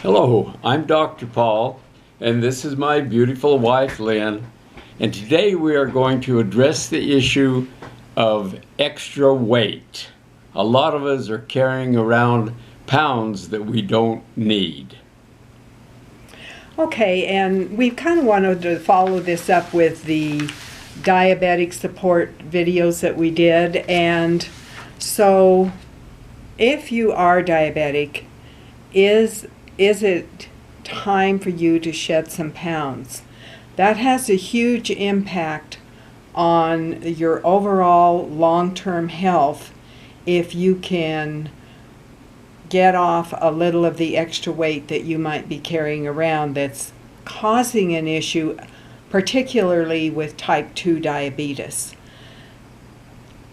Hello, I'm Dr. Paul, and this is my beautiful wife, Lynn. And today we are going to address the issue of extra weight. A lot of us are carrying around pounds that we don't need. Okay, and we kind of wanted to follow this up with the diabetic support videos that we did. And so if you are diabetic, is it time for you to shed some pounds? That has a huge impact on your overall long-term health if you can get off a little of the extra weight that you might be carrying around that's causing an issue, particularly with type 2 diabetes.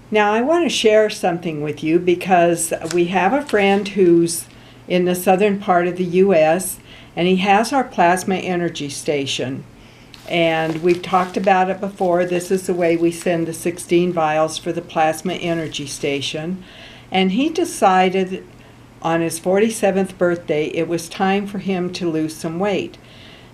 Now, I want to share something with you because we have a friend who's in the southern part of the U.S., and he has our plasma energy station. And we've talked about it before. This is the way we send the 16 vials for the plasma energy station. And he decided on his 47th birthday it was time for him to lose some weight.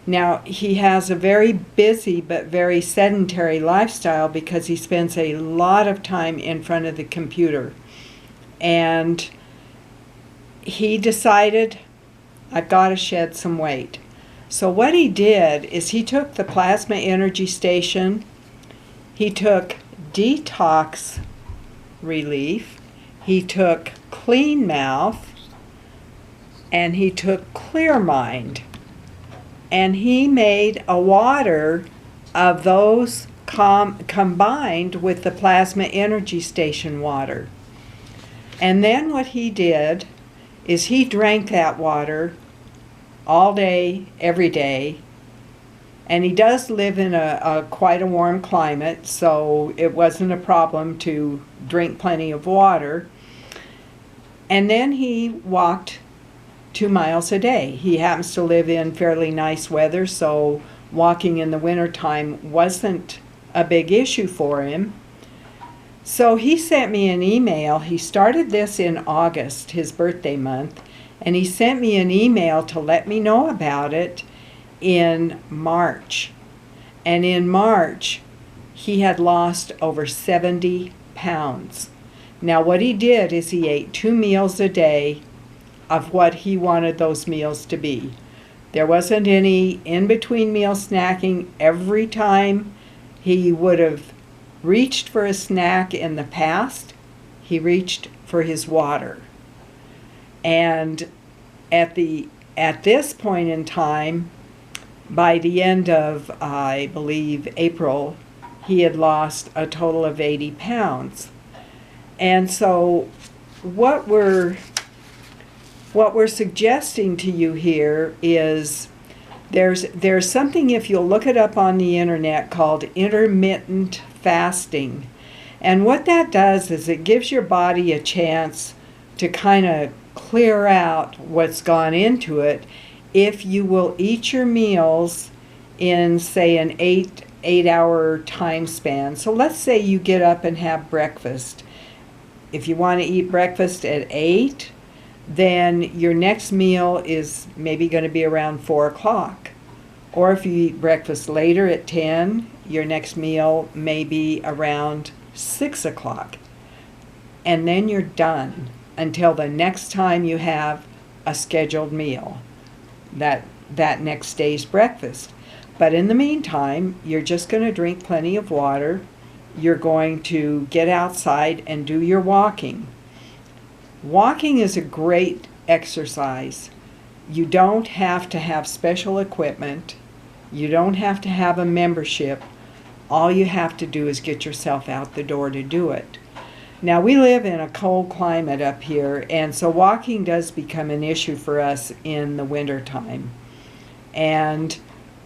Now, he has a very busy but very sedentary lifestyle because he spends a lot of time in front of the computer. And he decided, I've got to shed some weight. So what he did is he took the plasma energy station, he took detox relief, he took clean mouth, and he took clear mind. And he made a water of those combined with the plasma energy station water. And then what he did is he drank that water all day, every day. And he does live in quite a warm climate, so it wasn't a problem to drink plenty of water. And then he walked 2 miles a day. He happens to live in fairly nice weather, so walking in the wintertime wasn't a big issue for him. So he sent me an email. He started this in August, his birthday month, and he sent me an email to let me know about it in March. And in March, he had lost over 70 pounds. Now, what he did is he ate 2 meals a day of what he wanted those meals to be. There wasn't any in-between meal snacking. Every time he would have reached for a snack in the past, he reached for his water. And at this point in time, by the end of, I believe, April, he had lost a total of 80 pounds. And so what we're suggesting to you here is there's something, if you'll look it up on the internet, called intermittent fasting. And what that does is it gives your body a chance to kind of clear out what's gone into it if you will eat your meals in, say, an 8-hour time span. So let's say you get up and have breakfast. If you want to eat breakfast at 8, then your next meal is maybe going to be around 4 o'clock. Or if you eat breakfast later at 10, your next meal may be around 6 o'clock. And then you're done until the next time you have a scheduled meal, that next day's breakfast. But in the meantime, you're just going to drink plenty of water. You're going to get outside and do your walking. Walking is a great exercise. You don't have to have special equipment. You don't have to have a membership. All you have to do is get yourself out the door to do it. Now, we live in a cold climate up here, and so walking does become an issue for us in the winter time. And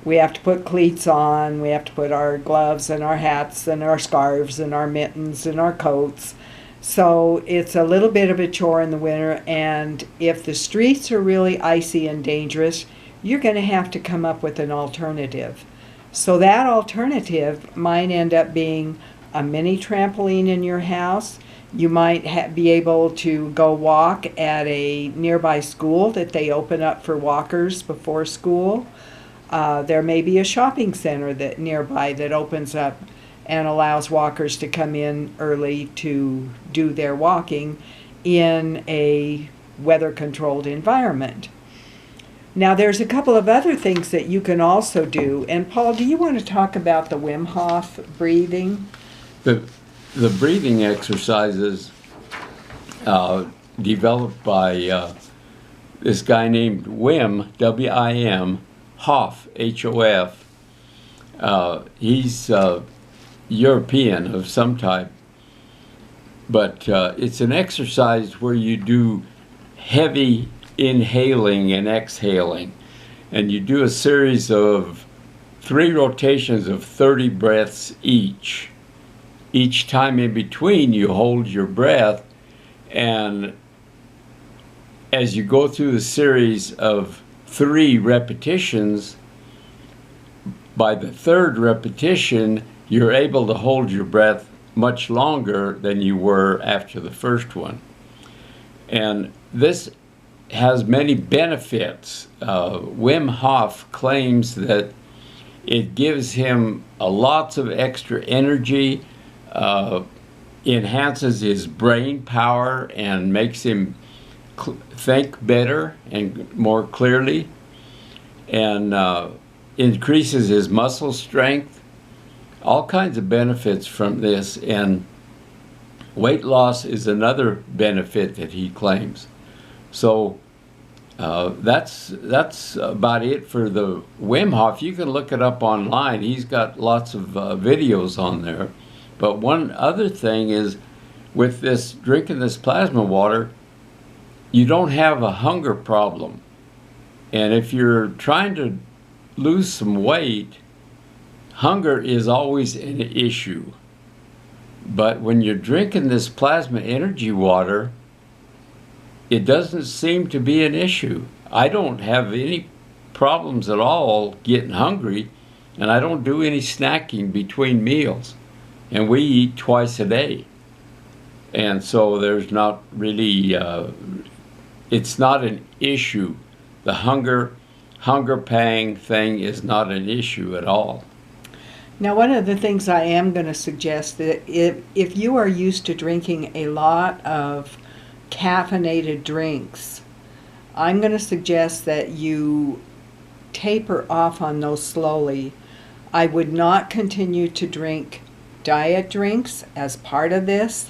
we have to put cleats on, we have to put our gloves and our hats and our scarves and our mittens and our coats. So it's a little bit of a chore in the winter, and if the streets are really icy and dangerous, you're going to have to come up with an alternative. So that alternative might end up being a mini trampoline in your house. You might be able to go walk at a nearby school that they open up for walkers before school. There may be a shopping center that nearby that opens up and allows walkers to come in early to do their walking in a weather-controlled environment. Now, there's a couple of other things that you can also do. And Paul, do you want to talk about the Wim Hof breathing? The breathing exercises developed by this guy named Wim, W-I-M, Hof, H-O-F. He's European of some type. But it's an exercise where you do heavy inhaling and exhaling. And you do a series of 3 rotations of 30 breaths each. Each time in between, you hold your breath, and as you go through the series of 3 repetitions, by the 3rd repetition, you're able to hold your breath much longer than you were after the first one. And this has many benefits. Wim Hof claims that it gives him lots of extra energy, enhances his brain power and makes him think better and more clearly, and increases his muscle strength. All kinds of benefits from this, and weight loss is another benefit that he claims. So that's about it for the Wim Hof. You can look it up online. He's got lots of videos on there. But one other thing is, with this drinking this plasma water, you don't have a hunger problem. And if you're trying to lose some weight, hunger is always an issue. But when you're drinking this plasma energy water, it doesn't seem to be an issue. I don't have any problems at all getting hungry, and I don't do any snacking between meals. And we eat twice a day. And so there's not really, it's not an issue. The hunger pang thing is not an issue at all. Now, one of the things I am going to suggest that if you are used to drinking a lot of caffeinated drinks, I'm going to suggest that you taper off on those slowly. I would not continue to drink diet drinks as part of this,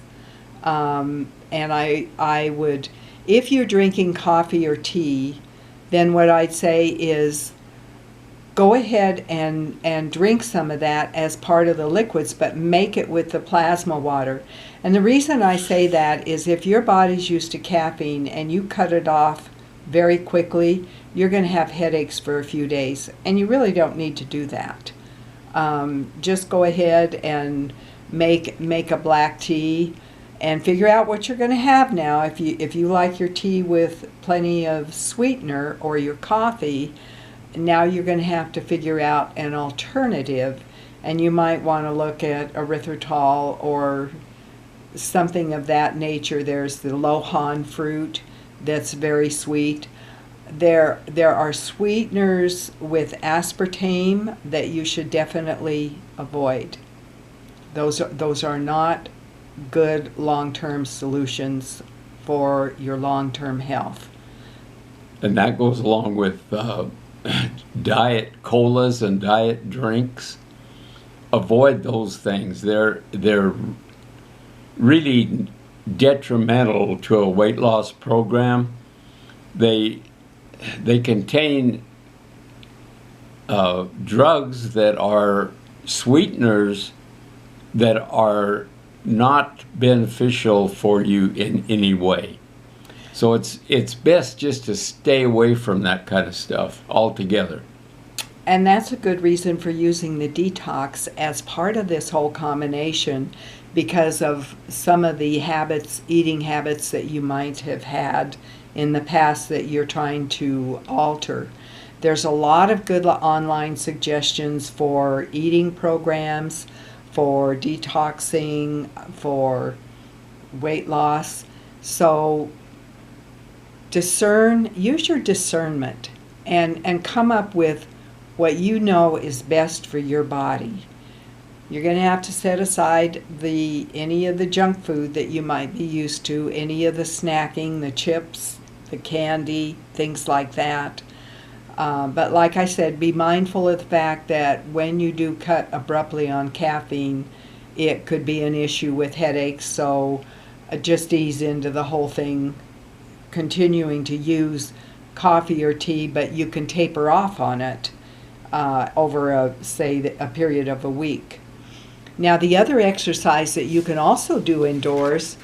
and I would, if you're drinking coffee or tea, then what I'd say is go ahead and drink some of that as part of the liquids, but make it with the plasma water. And the reason I say that is if your body's used to caffeine and you cut it off very quickly, you're going to have headaches for a few days, and you really don't need to do that. Just go ahead and make a black tea and figure out what you're going to have now. If you like your tea with plenty of sweetener or your coffee, now you're going to have to figure out an alternative, and you might want to look at erythritol or something of that nature. There's the lohan fruit that's very sweet. There are sweeteners with aspartame that you should definitely avoid. Those are not good long-term solutions for your long-term health. And that goes along with diet colas and diet drinks. Avoid those things. They're really detrimental to a weight loss program. They contain drugs that are sweeteners that are not beneficial for you in any way. So it's best just to stay away from that kind of stuff altogether. And that's a good reason for using the detox as part of this whole combination, because of some of the eating habits that you might have had in the past that you're trying to alter. There's a lot of good online suggestions for eating programs, for detoxing, for weight loss. So use your discernment and come up with what you know is best for your body. You're going to have to set aside any of the junk food that you might be used to, any of the snacking, the chips, the candy, things like that. But like I said, be mindful of the fact that when you do cut abruptly on caffeine, it could be an issue with headaches. So just ease into the whole thing, continuing to use coffee or tea, but you can taper off on it over say a period of a week. Now the other exercise that you can also do indoors,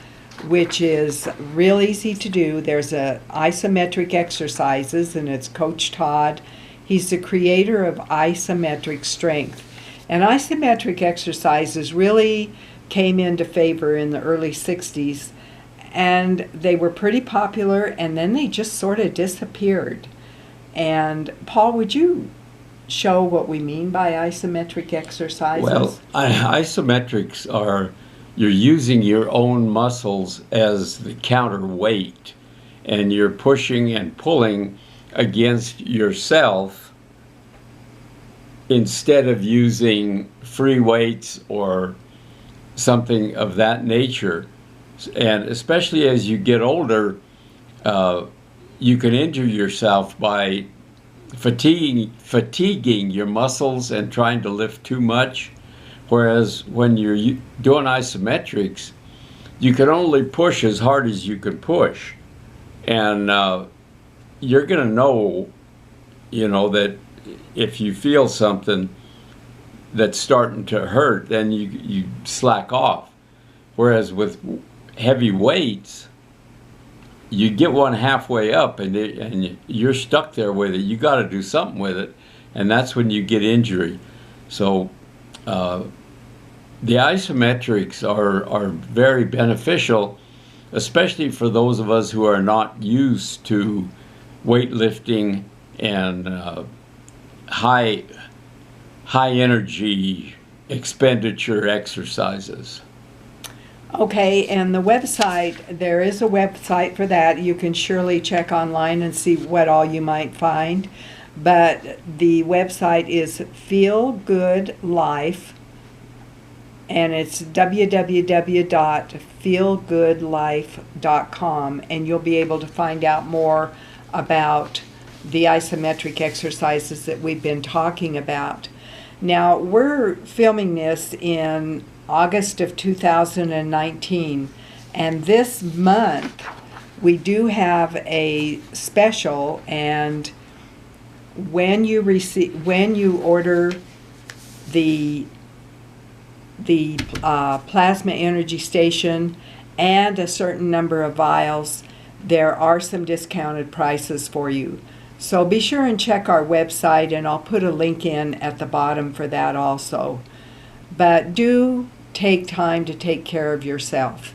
which is real easy to do, there's a isometric exercises, and it's Coach Todd. He's the creator of Isometric Strength. And isometric exercises really came into favor in the early 60s, and they were pretty popular, and then they just sort of disappeared. And Paul, would you show what we mean by isometric exercises? Well, isometrics are you're using your own muscles as the counterweight, and you're pushing and pulling against yourself instead of using free weights or something of that nature. And especially as you get older, you can injure yourself by fatiguing your muscles and trying to lift too much. Whereas when you're doing isometrics, you can only push as hard as you can push. And you're going to know, that if you feel something that's starting to hurt, then you slack off. Whereas with heavy weights, you get one halfway up and you're stuck there with it. You got to do something with it, and that's when you get injury. So the isometrics are very beneficial, especially for those of us who are not used to weightlifting and high energy expenditure exercises. Okay, and the website, there is a website for that. You can surely check online and see what all you might find. But the website is Feel Good Life, and it's www.feelgoodlife.com, and you'll be able to find out more about the isometric exercises that we've been talking about. Now, we're filming this in August of 2019, and this month we do have a special, and when you order the plasma energy station and a certain number of vials, there are some discounted prices for you. So be sure and check our website, and I'll put a link in at the bottom for that also. But do take time to take care of yourself.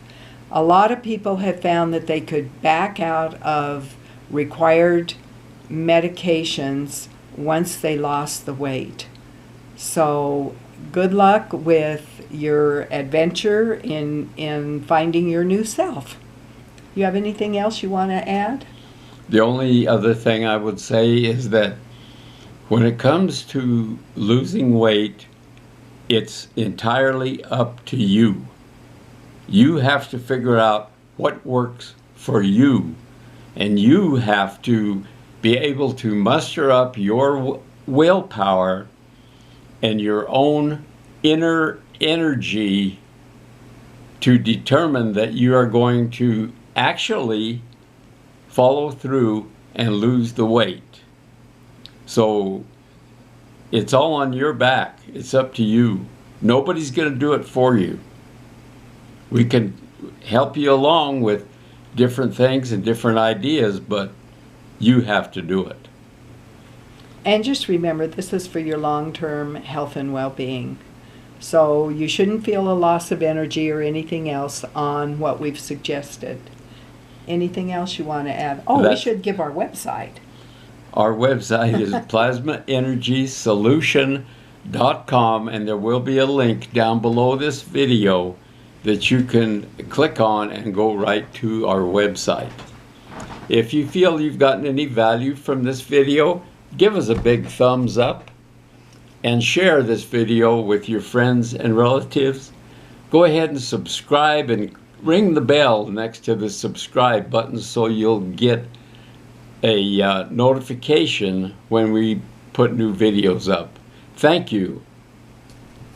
A lot of people have found that they could back out of required medications once they lost the weight. So good luck with your adventure in finding your new self. You have anything else you want to add? The only other thing I would say is that when it comes to losing weight, it's entirely up to you. You have to figure out what works for you, and you have to be able to muster up your willpower and your own inner energy to determine that you are going to actually follow through and lose the weight. So it's all on your back. It's up to you. Nobody's going to do it for you. We can help you along with different things and different ideas, but you have to do it. And just remember, this is for your long-term health and well-being. So you shouldn't feel a loss of energy or anything else on what we've suggested. Anything else you want to add? Oh, we should give our website. Our website is plasmaenergysolution.com. and there will be a link down below this video that you can click on and go right to our website. If you feel you've gotten any value from this video, give us a big thumbs up and share this video with your friends and relatives. Go ahead and subscribe and ring the bell next to the subscribe button so you'll get a notification when we put new videos up. Thank you.